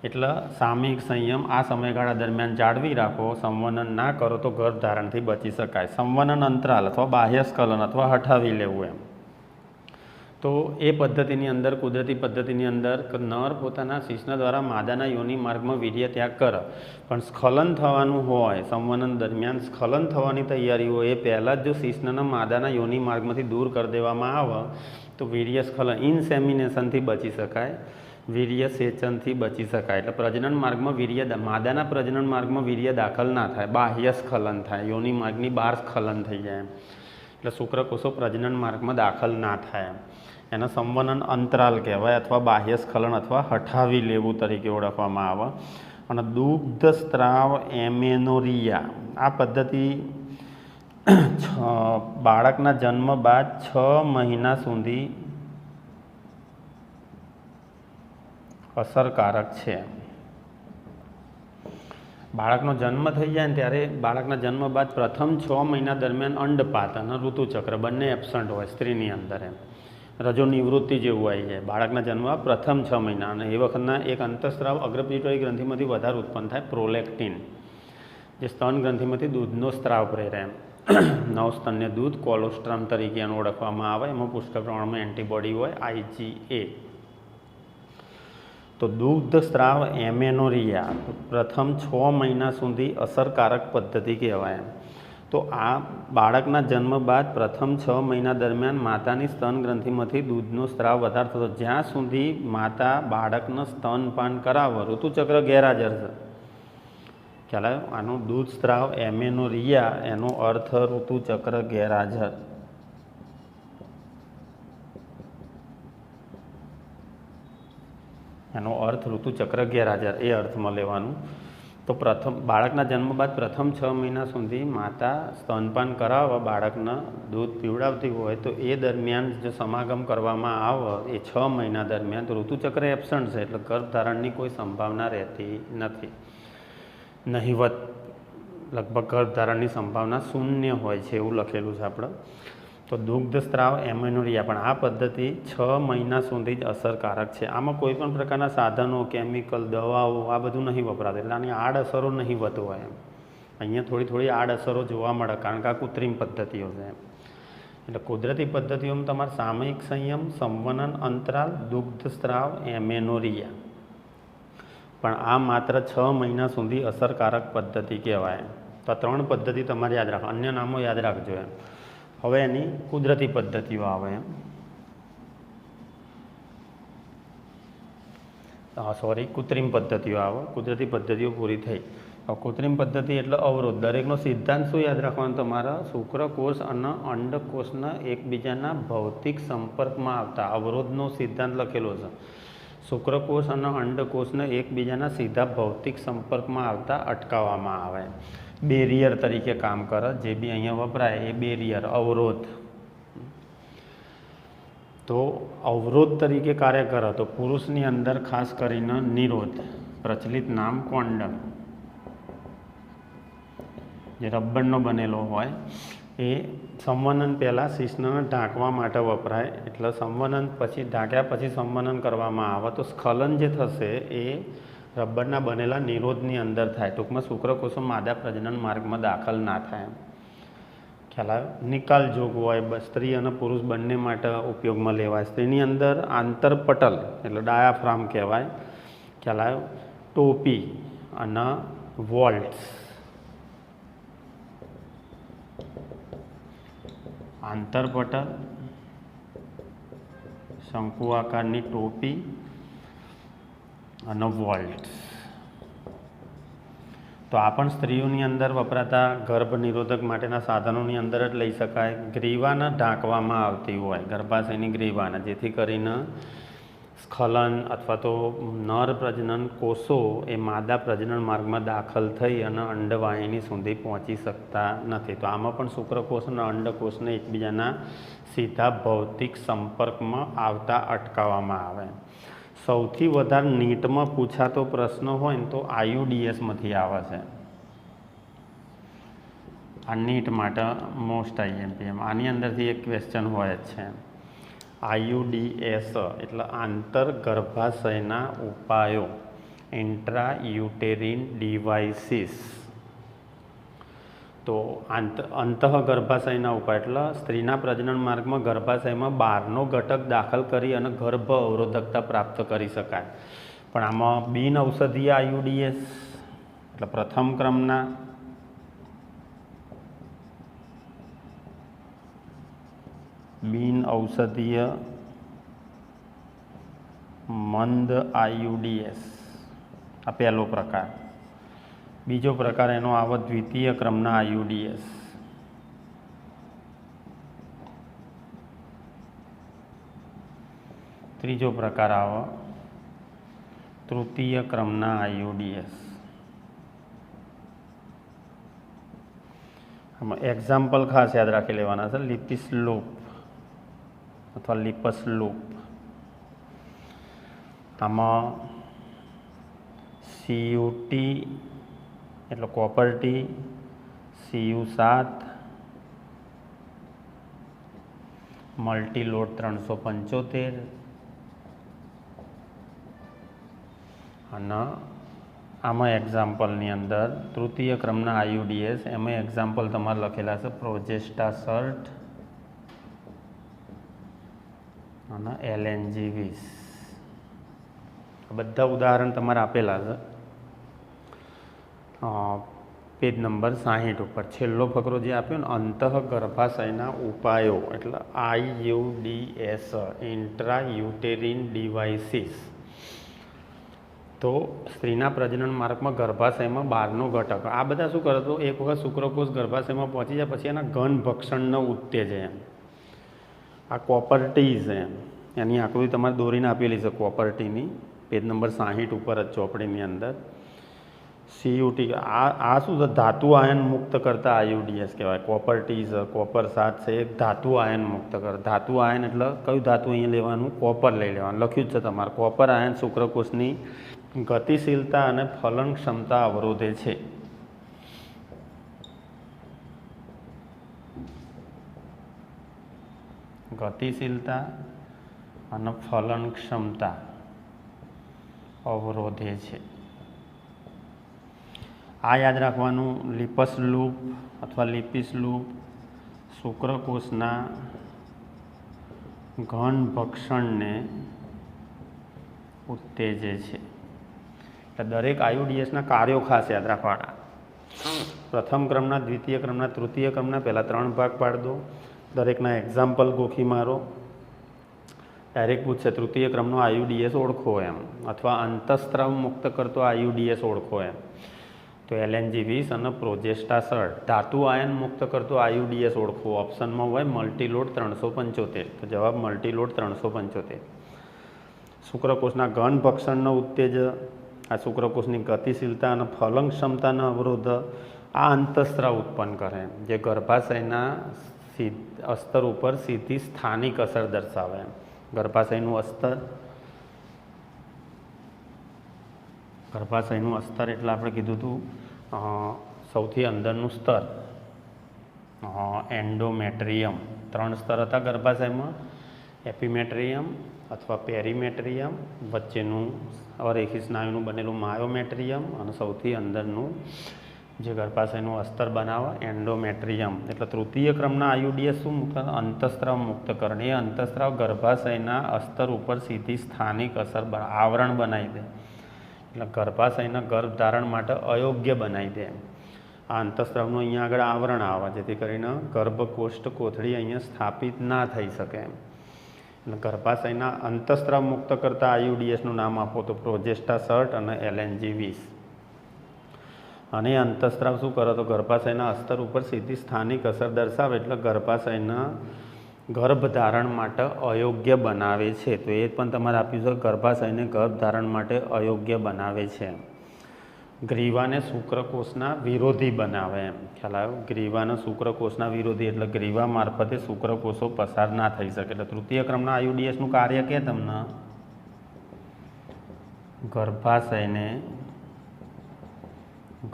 એટલે સામયિક સંયમ આ સમયગાળા દરમિયાન જાળવી રાખો. સંવનન ના કરો તો ગર્ભધારણથી બચી શકાય. સંવનન અંતરાલ અથવા બાહ્ય સ્ખલન અથવા હઠાવી લેવું એમ. તો એ પદ્ધતિની અંદર, કુદરતી પદ્ધતિની અંદર નર પોતાના શિશ્ન દ્વારા માદાના યોનિ માર્ગમાં વીર્ય ત્યાગ કરે, પણ સ્ખલન થવાનું હોય સંવનન દરમિયાન, સ્ખલન થવાની તૈયારી હોય એ પહેલાં જ જો શિશ્નના માદાના યોનિ માર્ગમાંથી દૂર કરી દેવામાં આવે તો વીર્ય સ્ખલન ઇન્સેમિનેશનથી બચી શકાય, વીર્ય સેચનથી બચી શકાય. એટલે પ્રજનન માર્ગમાં માદાના પ્રજનન માર્ગમાં વીર્ય દાખલ ના થાય, બાહ્ય સ્ખલન થાય, યોનિ માર્ગની બહાર સ્ખલન થઈ જાય એમ. એટલે શુક્રકોષો પ્રજનન માર્ગમાં દાખલ ના થાય એમ. એને સંવનન અંતરાલ કહેવાય અથવા બાહ્ય સ્ખલન અથવા હઠાવી લેવું તરીકે ઓળખવામાં આવે. અને દુગ્ધ સ્ત્રાવ એમેનોરિયા આ પદ્ધતિ બાળકના જન્મ બાદ 6 મહિના સુધી અસરકારક છે. બાળકનો જન્મ થઈ જાય ને ત્યારે બાળકના જન્મ બાદ પ્રથમ 6 મહિના દરમિયાન અંડપાત અને ઋતુચક્ર બંને એબસન્ટ હોય સ્ત્રીની અંદર. એમ રજો નિવૃત્તિ જેવું આવી જાય બાળકના જન્મ પ્રથમ 6 મહિના. અને એ વખતના એક અંતઃસ્રાવ અગ્રપિટ્યુટરી ગ્રંથિમાંથી વધારે ઉત્પન્ન થાય, પ્રોલેક્ટિન, જે સ્તન ગ્રંથિમાંથી દૂધનો સ્ત્રાવ પ્રેરે. એમ નવસ્તન્ય દૂધ કોલોસ્ટ્રમ તરીકે એનું ઓળખવામાં આવે. એમાં પુષ્કળ પ્રમાણમાં એન્ટીબોડી હોય, IgA. તો દુગ્ધ સ્ત્રાવ એમેનોરિયા પ્રથમ 6 મહિના સુધી અસરકારક પદ્ધતિ કહેવાય. તો આ બાળકના જન્મ બાદ પ્રથમ 6 મહિના દરમિયાન માતાની સ્તન ગ્રંથિમાંથી દૂધનો સ્ત્રાવ વધારે થતો જ્યાં સુધી માતા બાળકને સ્તનપાન કરાવે, ઋતુચક્ર ગેરહાજર છે. ખ્યાલ આવ્યો? આનું દૂધ સ્ત્રાવ એમેનોરિયા એનો અર્થ ઋતુચક્ર ગેરહાજર. એનો અર્થ ઋતુચક્ર ગેરહાજર એ અર્થમાં લેવાનું. તો બાળકના જન્મ બાદ પ્રથમ 6 મહિના સુધી માતા સ્તનપાન કરાવવા બાળકને દૂધ પીવડાવતી હોય તો એ દરમિયાન જો સમાગમ કરવામાં આવે એ 6 મહિના દરમિયાન તો ઋતુચક્ર એબસન્ટ છે, એટલે ગર્ભધારણની કોઈ સંભાવના રહેતી નથી. નહિવત, લગભગ ગર્ભધારણની સંભાવના શૂન્ય હોય છે એવું લખેલું છે આપણે. તો દુગ્ધ સ્ત્રાવ એમેનોરિયા પણ આ પદ્ધતિ 6 મહિના સુધી જ અસરકારક છે. આમાં કોઈ પણ પ્રકારના સાધનો, કેમિકલ, દવાઓ આ બધું નહીં વપરાતું, એટલે આની આડઅસરો નહીં વધુ હોય. એમ અહીંયા થોડી આડઅસરો જોવા મળે કારણ કે આ કૃત્રિમ પદ્ધતિઓ છે. એટલે કુદરતી પદ્ધતિઓમાં તમારે સામયિક સંયમ, સંવનન અંતરાલ, દુગ્ધ સ્ત્રાવ એમેનોરિયા, પણ આ માત્ર 6 મહિના સુધી અસરકારક પદ્ધતિ કહેવાય. તો આ 3 પદ્ધતિ તમારે યાદ રાખો, અન્ય નામો યાદ રાખજો. એમ હવે એની કુદરતી પદ્ધતિઓ આવે. કૃત્રિમ પદ્ધતિઓ આવે. કુદરતી પદ્ધતિઓ પૂરી થઈ. કૃત્રિમ પદ્ધતિ એટલે અવરોધ. દરેકનો સિદ્ધાંત શું યાદ રાખવાનો તમારા? શુક્રકોષ અને અંડકોષના એકબીજાના ભૌતિક સંપર્કમાં આવતા અવરોધનો સિદ્ધાંત લખેલો છે. શુક્રકોષ અને અંડકોષને એકબીજાના સીધા ભૌતિક સંપર્કમાં આવતા અટકાવવામાં આવે. બેરિયર તરીકે કામ કરે. જે બી અહીંયા વપરાય એ બેરિયર, અવરોધ. તો અવરોધ તરીકે કાર્ય કરે તો પુરુષની અંદર ખાસ કરીને નિરોધ, પ્રચલિત નામ કોન્ડમ, જે રબરનો બનેલો હોય એ સંવનન પહેલાં શિશ્નને ઢાંકવા માટે વપરાય. એટલે સંવનન પછી ઢાંક્યા પછી સંવનન કરવામાં આવે તો સ્ખલન જે થશે એ રબરના બનેલા નિરોધની અંદર થાય. ટૂંકમાં શુક્રકોષો માદા પ્રજનન માર્ગમાં દાખલ ના થાય. ખ્યાલ આવે? નિકાલ જોગ હોય, સ્ત્રી અને પુરુષ બંને માટે ઉપયોગમાં લેવાય. સ્ત્રીની અંદર આંતરપટલ એટલે ડાયાફ્રામ કહેવાય. ખ્યાલ આવ્યો? ટોપી અને વોલ્ટ્સ. આંતરપટલ, શંકુ આકારની ટોપી અને વોલ્ટ. તો આ પણ સ્ત્રીઓની અંદર વપરાતા ગર્ભ નિરોધક માટેના સાધનોની અંદર જ લઈ શકાય. ગ્રીવાને ઢાંકવામાં આવતી હોય, ગર્ભાશયની ગ્રીવાને, જેથી કરીને સ્ખલન અથવા તો નર પ્રજનન કોષો એ માદા પ્રજનન માર્ગમાં દાખલ થઈ અને અંડવાહિની સુધી પહોંચી શકતા નથી. તો આમાં પણ શુક્રકોષ અને અંડકોષને એકબીજાના સીધા ભૌતિક સંપર્કમાં આવતા અટકાવવામાં આવે. સૌથી વધારે નીટમાં પૂછાતો પ્રશ્ન હોય ને તો IUDSમાંથી આવે છે. આ નીટ માટે મોસ્ટ IMP. આની અંદરથી એક ક્વેશ્ચન હોય જ છે. IUDS એટલે આંતર ગર્ભાશયના ઉપાયો, ઇન્ટ્રાયુટેરિન ડિવાઇસીસ. તો અંતઃ ગર્ભાશયના ઉપાય એટલે સ્ત્રીના પ્રજનન માર્ગમાં ગર્ભાશયમાં બહારનો ઘટક દાખલ કરી અને ગર્ભ અવરોધકતા પ્રાપ્ત કરી શકાય. પણ આમાં બિન ઔષધીય IUDS એટલે પ્રથમ ક્રમના બિન ઔષધીય મંદ IUDS આ પહેલો પ્રકાર. બીજો પ્રકાર એનો આવે દ્વિતીય ક્રમના IUDS. ત્રીજો પ્રકાર આવે તૃતીય ક્રમના IUDS. આમાં એક્ઝામ્પલ ખાસ યાદ રાખી લેવાના છે. લિપિસ લૂપ અથવા લિપસ લૂપ. આમાં CuT એટલે કોપર ટી, Cu7, મલ્ટીલોડ 375 અને આમાં એક્ઝામ્પલની અંદર તૃતીય ક્રમના IUDS એમાં એક્ઝામ્પલ તમારે લખેલા છે પ્રોજેસ્ટા સર્ટ અને LNG20. બધા ઉદાહરણ તમારે આપેલા છે પેજ નંબર 60 ઉપર. છેલ્લો ફકરો જે આપ્યો ને, અંતઃગર્ભાશયના ઉપાયો એટલે IUDS ઇન્ટ્રાયુટેરિન ડિવાઇસીસ. તો સ્ત્રીના પ્રજનન માર્ગમાં ગર્ભાશયમાં બહારનો ઘટક આ બધા શું કરે તો એક વખત શુક્રકોષ ગર્ભાશયમાં પહોંચી જાય પછી એના ઘન ભક્ષણનો ઉત્તેજે એમ. આ કોપર ટી છે એની આકૃતિ તમારે દોરીને આપેલી છે કોપર ટીની પેજ નંબર 60 ઉપર જ ચોપડીની અંદર. CuT આ શું છે ધાતુ આયન મુક્ત કરતા IUDS કહેવાય. કોપર ટી છે, કોપર 7 છે, એક ધાતુ આયન મુક્ત કરે. ધાતુ આયન એટલે કયું ધાતુ અહીંયા લેવાનું? કોપર લઈ લેવાનું. લખ્યું જ છે તમારે કોપર આયન શુક્રકોષની ગતિશીલતા અને ફલન ક્ષમતા અવરોધે છે. ગતિશીલતા અને ફલન ક્ષમતા અવરોધે છે. આ યાદ રાખવાનું. લિપસ લૂપ અથવા લિપિસ લૂપ શુક્રકોષના ઘન ભક્ષણને ઉત્તેજે છે. એટલે દરેક IUDSના કાર્યો ખાસ યાદ રાખવાના. પ્રથમ ક્રમના, દ્વિતીય ક્રમના, તૃતીય ક્રમના પહેલાં 3 ભાગ પાડી દો. દરેકના એક્ઝામ્પલ ગોખી મારો. ડાયરેક્ટ પૂછશે તૃતીય ક્રમનો IUDS ઓળખો એમ, અથવા અંતઃસ્ત્રાવ મુક્ત કરતો IUDS ઓળખો એમ. તો LNG20 અને પ્રોજેસ્ટા સર્ટ. ધાતુ આયન મુક્ત કરતો IUDS ઓળખો. ઓપ્શનમાં હોય મલ્ટીલોડ 375. તો જવાબ મલ્ટીલોડ 375. શુક્રકોષના ઘન ભક્ષણનો ઉત્તેજ, આ શુક્રકોષની ગતિશીલતા અને ફલન ક્ષમતાનો અવરોધ આ અંતઃસ્ત્રાવ ઉત્પન્ન કરે જે ગર્ભાશયના અસ્તર ઉપર સીધી સ્થાનિક અસર દર્શાવે. ગર્ભાશયનું અસ્તર, ગર્ભાશયનું અસ્તર એટલે આપણે કીધું હતું સૌથી અંદરનું સ્તર એન્ડોમેટ્રિયમ. 3 સ્તર હતા ગર્ભાશયમાં, એપિમેટ્રિયમ અથવા પેરીમેટ્રિયમ, વચ્ચેનું અરેખી સ્નાયુનું બનેલું માયોમેટ્રિયમ અને સૌથી અંદરનું જે ગર્ભાશયનું અસ્તર બનાવે એન્ડોમેટ્રિયમ. એટલે તૃતીય ક્રમના IUDS શું મુક્ત? અંતઃસ્ત્રાવ મુક્ત કરે. એ અંતઃસ્ત્રાવ ગર્ભાશયના અસ્તર ઉપર સીધી સ્થાનિક અસર આવરણ બનાવી દે. એટલે ગર્ભાશયના ગર્ભધારણ માટે અયોગ્ય બનાવી દે. આ અંતઃસ્ત્રાવનું અહીંયા આગળ આવરણ આવે જેથી કરીને ગર્ભકોષ્ઠ કોથળી અહીંયા સ્થાપિત ના થઈ શકે એમ. એટલે ગર્ભાશયના અંતઃસ્ત્રાવ મુક્ત કરતા IUDSનું નામ આપો તો પ્રોજેસ્ટા સર્ટ અને LNG20. અને અંતઃસ્ત્રાવ શું કરે તો ગર્ભાશયના અસ્તર ઉપર સીધી સ્થાનિક અસર દર્શાવે એટલે ગર્ભાશયના ગર્ભધારણ માટે અયોગ્ય બનાવે છે. તો એ પણ તમારે આપ્યું છે ગર્ભાશયને ગર્ભધારણ માટે અયોગ્ય બનાવે છે. ગ્રીવાને શુક્રકોષના વિરોધી બનાવે એમ. ખ્યાલ આવ્યો? ગ્રીવાને શુક્રકોષના વિરોધી એટલે ગ્રીવા મારફતે શુક્રકોષો પસાર ના થઈ શકે. એટલે તૃતીય ક્રમના IUDSનું કાર્ય કે તમને ગર્ભાશયને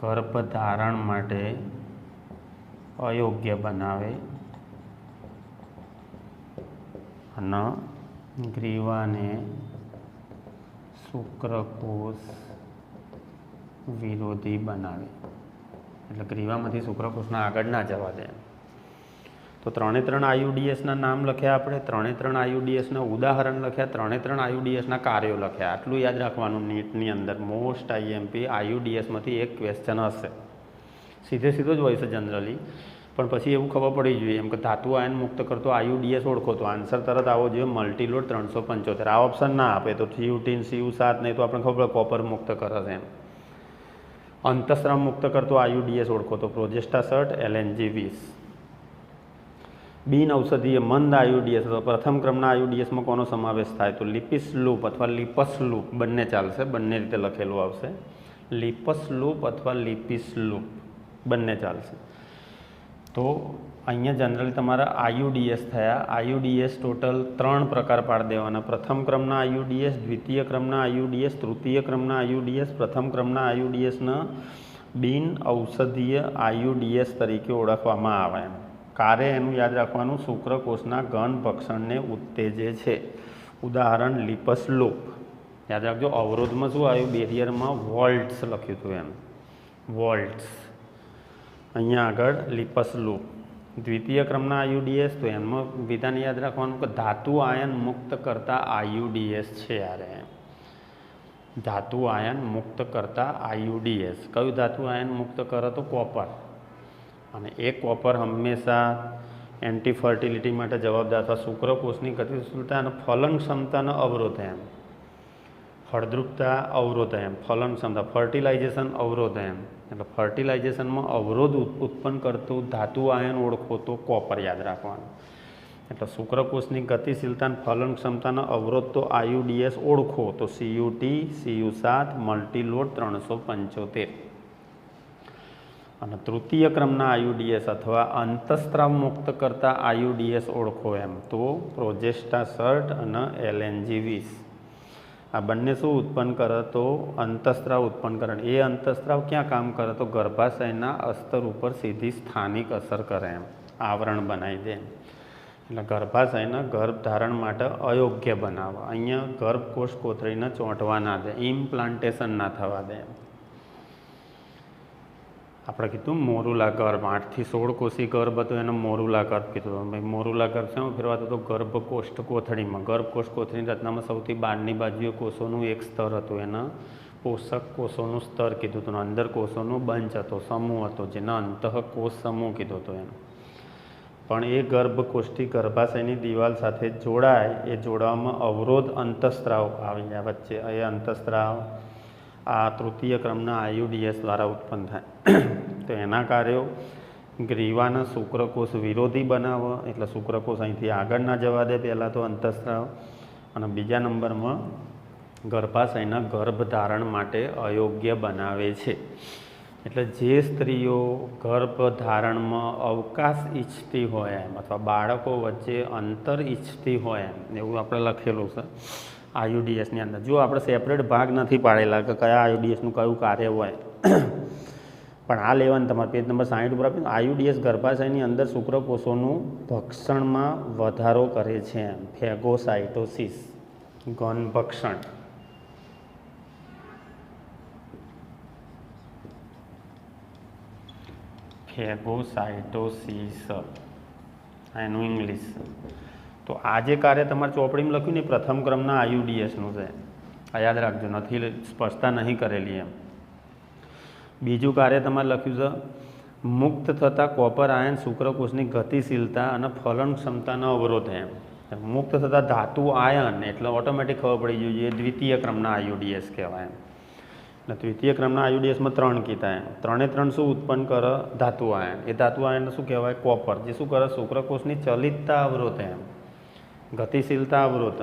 ગર્ભધારણ માટે અયોગ્ય બનાવે અને ગ્રીવાને શુક્રકોષ વિરોધી બનાવે. એટલે ગ્રીવામાંથી શુક્રકોષના આગળ ના જવા દે. તો 3 IUDSના નામ લખ્યા આપણે, 3 IUDSના ઉદાહરણ લખ્યા, 3 IUDSના કાર્યો લખ્યા. આટલું યાદ રાખવાનું. નીટની અંદર મોસ્ટ IMP IUDSમાંથી એક ક્વેશ્ચન હશે. સીધો જ હોય છે જનરલી, પણ પછી એવું ખબર પડી જોઈએ એમ કે ધાતુ આયન મુક્ત કરતો IUDS ઓળખો તો આન્સર તરત આવો જોઈએ મલ્ટીલોડ 375. આ ઓપ્શન ના આપે તો CuT, Cu7 નહીં તો આપણે ખબર કોપર મુક્ત કરે છે એમ. અંતઃસ્ત્રાવ મુક્ત કરતો IUDS ઓળખો તો પ્રોજેસ્ટા સર્ટ, LNG20. બિન ઔષધીય મંદ IUDS અથવા પ્રથમ ક્રમના IUDSમાં કોનો સમાવેશ થાય તો લિપિસ લૂપ અથવા લિપસ લૂપ બંને ચાલશે. બંને રીતે લખેલું આવશે. લિપસ લૂપ અથવા લિપિસ લૂપ બંને ચાલશે. તો અહીંયા જનરલી તમારા આયુડીએસ થયા. આયુડીએસ ટોટલ 3 પ્રકાર પાડી દેવાના. પ્રથમ ક્રમના આયુડીએસ, દ્વિતીય ક્રમના આયુડીએસ, તૃતીય ક્રમના આયુડીએસ. પ્રથમ ક્રમના આયુડીએસના બિન ઔષધીય આયુડીએસ તરીકે ઓળખવામાં આવે. કાર્ય એનું યાદ રાખવાનું, શુક્રકોષના ઘન ભક્ષણને ઉત્તેજે છે. ઉદાહરણ લિપસ લૂપ. યાદ રાખજો, અવરોધમાં શું આવ્યું, બેરિયરમાં વોલ્ટ્સ લખ્યું હતું એમ, વોલ્ટ્સ. અહીંયા આગળ લિપસ લૂપ. દ્વિતીય ક્રમના આયુડીએસ, તો એમાં વિધાન યાદ રાખવાનું કે ધાતુ આયન મુક્ત કરતા આયુડીએસ છે. યારે ધાતુ આયન મુક્ત કરતા આયુડીએસ. કયું ધાતુ આયન મુક્ત કરે તો કોપર. અને એ કોપર હંમેશા એન્ટી ફર્ટિલિટી માટે જવાબદાર અથવા શુક્રકોષની ગતિશીલતા અને ફલન ક્ષમતાનો અવરોધ એમ, ફળદ્રુપતા અવરોધ એમ, ફલન ક્ષમતા ફર્ટિલાઇઝેશન અવરોધ એમ. એટલે ફર્ટિલાઇઝેશનમાં અવરોધ ઉત્પન્ન કરતું ધાતુ આયન ઓળખો તો કોપર યાદ રાખવાનું. એટલે શુક્રકોષની ગતિશીલતા અને ફલન ક્ષમતાનો અવરોધ તો આયુડીએસ ઓળખો તો CUT, CU7, મલ્ટીલોડ 375. અને તૃતીય ક્રમના આયુડીએસ અથવા અંતઃસ્ત્રાવ મુક્ત કરતા આયુડીએસ ઓળખો એમ તો પ્રોજેસ્ટાસર્ટ અને LNG20. આ બંને શું ઉત્પન્ન કરે તો અંતઃસ્ત્રાવ ઉત્પન્ન કરે. એ અંતઃસ્ત્રાવ ક્યાં કામ કરે તો ગર્ભાશયના અસ્તર ઉપર સીધી સ્થાનિક અસર કરે એમ, આવરણ બનાવી દે. એટલે ગર્ભાશયના ગર્ભધારણ માટે અયોગ્ય બનાવે. અહીંયા ગર્ભકોષ કોથળીને ચોંટવા ના દે, ઇમ્પ્લાન્ટેશન ના થવા દે. આપણે કીધું મોરુલા ગર્ભ, 8 થી 16 કોષી ગર્ભ હતો એને મોરુલા ગર્ભ કીધું. ભાઈ મોરુલા ગર્ભ શેમાં ફેરવાતો હતો, ગર્ભકોષ્ઠ કોથળીમાં. ગર્ભકોષ્ઠ કોથળીની રચનામાં સૌથી બહારની બાજુએ કોષોનું એક સ્તર હતું, એના પોષક કોષોનું સ્તર કીધું હતું. અંદર કોષોનો બંચ હતો, સમૂહ હતો, જેના અંતઃકોષ સમૂહ કીધું હતું એનું. પણ એ ગર્ભકોષ્ઠી ગર્ભાશયની દિવાલ સાથે જોડાય, એ જોડવામાં અવરોધ અંતઃસ્ત્રાવ આવી જાય વચ્ચે. એ અંતઃસ્ત્રાવ આ તૃતીય ક્રમના આયુડીએસ દ્વારા ઉત્પન્ન થાય. તો એના કાર્યો ગ્રીવાના શુક્રકોષ વિરોધી બનાવે, એટલે શુક્રકોષ અહીંથી આગળ ના જવા દે પહેલાં તો અંતઃસ્ત્રાવ. અને બીજા નંબરમાં ગર્ભાશયના ગર્ભધારણ માટે અયોગ્ય બનાવે છે. એટલે જે સ્ત્રીઓ ગર્ભધારણમાં અવકાશ ઈચ્છતી હોય એમ અથવા બાળકો વચ્ચે અંતર ઈચ્છતી હોય એમ, એવું આપણે લખેલું છે આયુડીએસની અંદર. જો આપણે સેપરેટ ભાગ નથી પાડેલા કે કયા આયુડીએસનું કયું કાર્ય હોય, પણ આ લેવાનું તમારે પેજ નંબર 60 ઉપર આપ્યું. આયુડીએસ ગર્ભાશયની અંદર શુક્રકોષોનું ભક્ષણમાં વધારો કરે છે એમ, ફેગોસાઇટોસિસ, ઘન ભક્ષણ. ફેગોસાઇટોસિસ એનું ઇંગ્લિશ. તો આ જે કાર્ય તમારે ચોપડીમાં લખ્યું ને પ્રથમ ક્રમના આયુડીએસનું છે, આ યાદ રાખજો, નથી સ્પષ્ટતા નહીં કરેલી એમ. બીજું કાર્ય તમારે લખ્યું છે મુક્ત થતા કોપર આયન શુક્રકોષની ગતિશીલતા અને ફલન ક્ષમતાનો અવરોધ એમ. મુક્ત થતા ધાતુ આયન એટલે ઓટોમેટિક ખબર પડી જોઈએ દ્વિતીય ક્રમના આયુડીએસ કહેવાય એમ. એટલે દ્વિતીય ક્રમના આયુડીએસમાં 3 કીધા એમ. 3 શું ઉત્પન્ન કરે ધાતુ આયન. એ ધાતુ આયનને શું કહેવાય કોપર, જે શું કરે શુક્રકોષની ચલિતતા અવરોધ એમ, ગતિશીલતા અવરોધ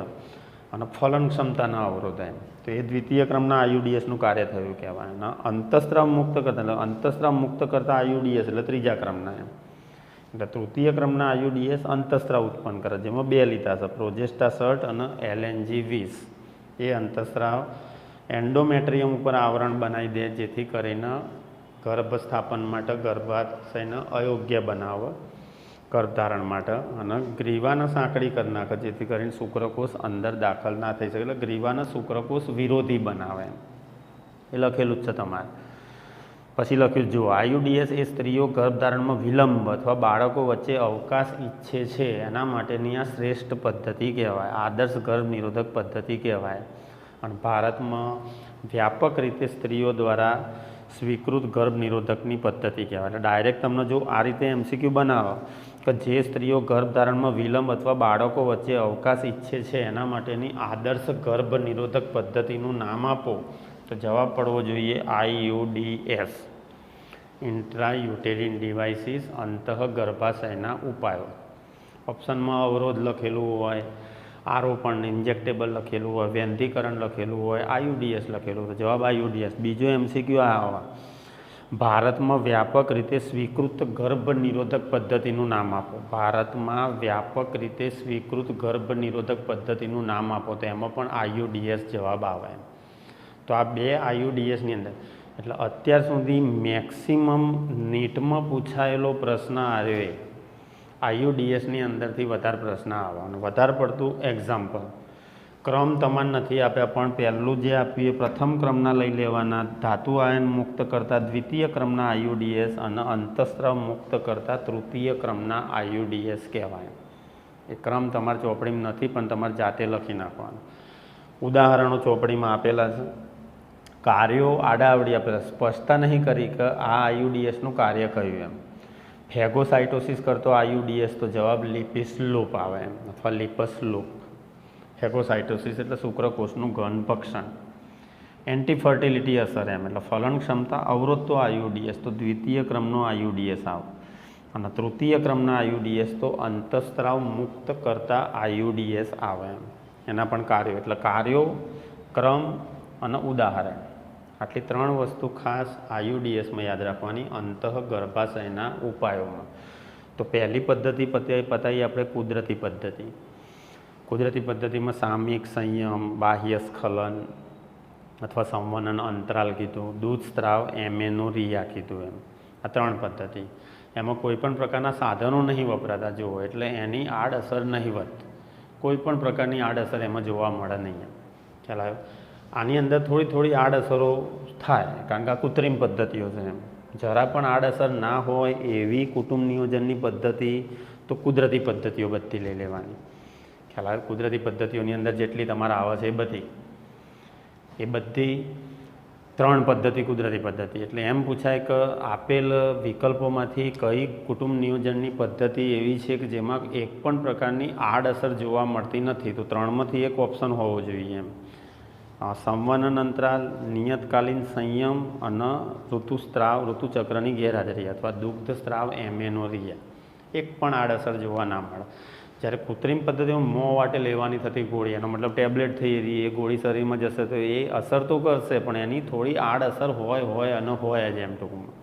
અને ફલન ક્ષમતાના અવરોધ એમ. તો એ દ્વિતીય ક્રમના આયુડીએસનું કાર્ય થયું કહેવાય. અને અંતઃસ્ત્રાવ મુક્ત કરતા, એટલે અંતઃસ્ત્રાવ મુક્ત કરતા આયુડીએસ એટલે ત્રીજા ક્રમના એમ. એટલે તૃતીય ક્રમના આયુડીએસ અંતઃસ્ત્રાવ ઉત્પન્ન કરે, જેમાં 2 લીધા છે, પ્રોજેસ્ટાસર્ટ અને LNG20. એ અંતઃસ્ત્રાવ એન્ડોમેટ્રિયમ ઉપર આવરણ બનાવી દે, જેથી કરીને ગર્ભ સ્થાપન માટે ગર્ભાશયને અયોગ્ય બનાવે ગર્ભધારણ માટે. અને ગ્રીવાના સાંકડી કરી નાખે, જેથી કરીને શુક્રકોષ અંદર દાખલ ના થઈ શકે. એટલે ગ્રીવાના શુક્રકોષ વિરોધી બનાવે, એ લખેલું જ છે તમારે. પછી લખ્યું જો આયુડીએસ એ સ્ત્રીઓ ગર્ભધારણમાં વિલંબ અથવા બાળકો વચ્ચે અવકાશ ઈચ્છે છે એના માટેની આ શ્રેષ્ઠ પદ્ધતિ કહેવાય, આદર્શ ગર્ભ નિરોધક પદ્ધતિ કહેવાય. અને ભારતમાં વ્યાપક રીતે સ્ત્રીઓ દ્વારા સ્વીકૃત ગર્ભ નિરોધકની પદ્ધતિ કહેવાય. એટલે ડાયરેક્ટ તમને જો આ રીતે MCQ બનાવો કે જે સ્ત્રીઓ ગર્ભધારણમાં વિલંબ અથવા બાળકો વચ્ચે અવકાશ ઈચ્છે છે એના માટેની આદર્શ ગર્ભ નિરોધક પદ્ધતિનું નામ આપો, તો જવાબ પડવો જોઈએ IUDS, ઇન્ટ્રાયુટેરિન ડિવાઇસીસ, અંતઃ ગર્ભાશયના ઉપાયો. ઓપ્શનમાં અવરોધ લખેલું હોય, આરોપણ ઇન્જેક્ટેબલ લખેલું હોય, વ્યંધીકરણ લખેલું હોય, IUDS લખેલું હોય, તો જવાબ IUDS. બીજો MCQ આ આવે ભારતમાં વ્યાપક રીતે સ્વીકૃત ગર્ભ નિરોધક પદ્ધતિનું નામ આપો. ભારતમાં વ્યાપક રીતે સ્વીકૃત ગર્ભ નિરોધક પદ્ધતિનું નામ આપો. તો એમાં પણ IUDS જવાબ આવે. તો આ 2 IUDSની અંદર એટલે અત્યાર સુધી મેક્સિમમ નીટમાં પૂછાયેલો પ્રશ્ન આવ્યો IUDSની અંદરથી વધારે પ્રશ્ન આવવાનો, વધારે પડતું એક્ઝામ્પલ. ક્રમ તમારે નથી આપ્યા, પણ પહેલું જે આપ્યું એ પ્રથમ ક્રમના લઈ લેવાના. ધાતુ આયન મુક્ત કરતા દ્વિતીય ક્રમના IUDS અને અંતઃસ્ત્રાવ મુક્ત કરતા તૃતીય ક્રમના IUDS કહેવાય. એ ક્રમ તમારી ચોપડીમાં નથી, પણ તમારે જાતે લખી નાખવાનું. ઉદાહરણો ચોપડીમાં આપેલા છે. કાર્યો આડાવડી આપેલા, સ્પષ્ટતા નહીં કરી કે આ IUDSનું કાર્ય કયું એમ. ફેગોસાઇટોસિસ કરતો IUDS તો જવાબ લિપિસ લૂપ આવે એમ, અથવા લિપસ લૂપ. ફેગોસાઇટોસિસ એટલે શુક્રકોષનું ઘન ભક્ષણ. એન્ટી ફર્ટિલિટી અસર એમ એટલે ફલન ક્ષમતા અવરોધતો IUDS તો દ્વિતીય ક્રમનો IUDS આવે. અને તૃતીય ક્રમના IUDS તો અંતઃસ્ત્રાવ મુક્ત કરતા IUDS આવે એમ. એના પણ કાર્યો એટલે કાર્યો, ક્રમ અને ઉદાહરણ, આટલી 3 વસ્તુ ખાસ IUDSમાં યાદ રાખવાની અંતઃ ગર્ભાશયના ઉપાયોમાં. તો પહેલી પદ્ધતિ પતાવી આપણે કુદરતી પદ્ધતિ. કુદરતી પદ્ધતિમાં સામયિક સંયમ, બાહ્ય સ્ખલન અથવા સંવનન અંતરાલ કીધું, દૂધ સ્ત્રાવ, એમેનોરિયા કીધું એમ. આ 3 પદ્ધતિ. એમાં કોઈ પણ પ્રકારના સાધનો નહીં વપરાતા જુઓ, એટલે એની આડઅસર નહીવત. કોઈ પણ પ્રકારની આડઅસર એમાં જોવા મળે નહીં એમ. ખ્યાલ આવ્યો? આની અંદર થોડી આડઅસરો થાય, કારણ કે આ કૃત્રિમ પદ્ધતિઓ છે એમ. જરા પણ આડઅસર ના હોય એવી કુટુંબ નિયોજનની પદ્ધતિ તો કુદરતી પદ્ધતિઓ બધી લઈ લેવાની. ખ્યાલ આવે? કુદરતી પદ્ધતિઓની અંદર જેટલી તમારે આવે છે એ બધી 3 પદ્ધતિ કુદરતી પદ્ધતિ. એટલે એમ પૂછાય કે આપેલ વિકલ્પોમાંથી કઈ કુટુંબ નિયોજનની પદ્ધતિ એવી છે કે જેમાં એક પણ પ્રકારની આડઅસર જોવા મળતી નથી. તો 3માંથી એક ઓપ્શન હોવો જોઈએ એમ. સંવનન અંતરાલ, નિયતકાલીન સંયમ અને ઋતુચક્રની ગેરહાજરી અથવા દુગ્ધ સ્ત્રાવ એમેનોરિયા. એક પણ આડઅસર જોવા ના મળે. જ્યારે કૃત્રિમ પદ્ધતિમાં મોં વાટે લેવાની થતી ગોળી, એનો મતલબ ટેબ્લેટ થઈ રહી, એ ગોળી શરીરમાં જશે તો એ અસર તો કરશે, પણ એની થોડી આડઅસર હોય અને હોય જ એમ ટૂંકમાં.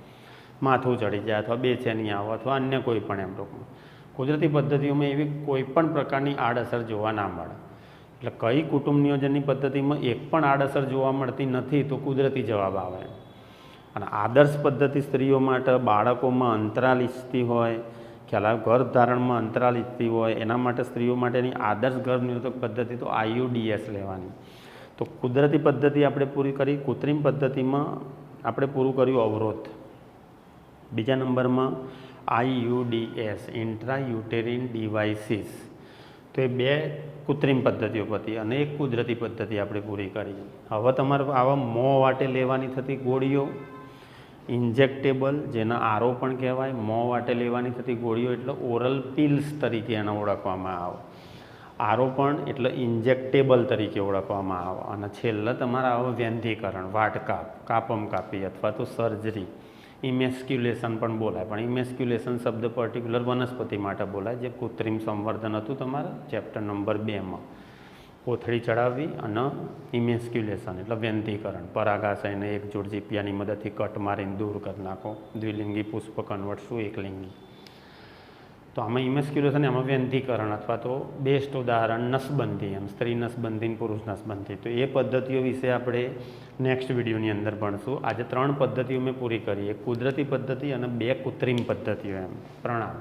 માથું ચડી જાય અથવા બેચેની આવે અથવા અન્ય કોઈ પણ એમ ટૂંકમાં. કુદરતી પદ્ધતિઓમાં એવી કોઈ પણ પ્રકારની આડઅસર જોવા ના મળે. એટલે કઈ કુટુંબ નિયોજનની પદ્ધતિમાં એક પણ આડઅસર જોવા મળતી નથી તો કુદરતી જવાબ આવે. અને આદર્શ પદ્ધતિ સ્ત્રીઓ માટે બાળકોમાં અંતરાલ ઈચ્છતી હોય, ખ્યાલ ગર્ભધારણમાં અંતરાલ ઈચ્છતી હોય, એના માટે સ્ત્રીઓ માટેની આદર્શ ગર્ભ નિરોધક પદ્ધતિ તો IUDS લેવાની. તો કુદરતી પદ્ધતિ આપણે પૂરી કરી. કૃત્રિમ પદ્ધતિમાં આપણે પૂરું કર્યું અવરોધ. બીજા નંબરમાં IUDS, ઇન્ટ્રાયુટેરિન ડિવાઇસીસ. તો એ 2 કૃત્રિમ પદ્ધતિઓ પતી અને એક કુદરતી પદ્ધતિ આપણે પૂરી કરી. હવે તમારે આવા મોં વાટે લેવાની થતી ગોળીઓ, ઇન્જેક્ટેબલ, જેના આરો પણ કહેવાય, મોં વાટે લેવાની થતી ગોળીઓ એટલે ઓરલ પિલ્સ તરીકે એને ઓળખવામાં આવે. આરો પણ એટલે ઇન્જેક્ટેબલ તરીકે ઓળખવામાં આવે. અને છેલ્લે તમારે આવે વ્યંધીકરણ, વાટકાપ, કાપમ કાપી અથવા તો સર્જરી. ઇમેસ્ક્યુલેશન પણ બોલાય, પણ ઇમેસ્ક્યુલેશન શબ્દ પર્ટિક્યુલર વનસ્પતિ માટે બોલાય, જે કૃત્રિમ સંવર્ધન હતું તમારા ચેપ્ટર નંબર 2માં. કોથળી ચડાવવી અને ઇમેસ્ક્યુલેશન એટલે વ્યંધીકરણ, પરાગાશયને એક જોડ જીપિયાની મદદથી કટ મારીને દૂર કરી નાખો. દ્વિલિંગી પુષ્પ કન્વર્ટ શું એકલિંગી. તો આમાં ઇમેસ્ક્યુલેશન, એમાં વ્યંધીકરણ અથવા તો બેસ્ટ ઉદાહરણ નસબંધી એમ, સ્ત્રી નસબંધી, પુરુષ નસબંધી. તો એ પદ્ધતિઓ વિશે આપણે નેક્સ્ટ વિડીયોની અંદર ભણશું. આજે 3 પદ્ધતિઓ મેં પૂરી કરી, એક કુદરતી પદ્ધતિ અને 2 કૃત્રિમ પદ્ધતિઓ એમ. પ્રણામ.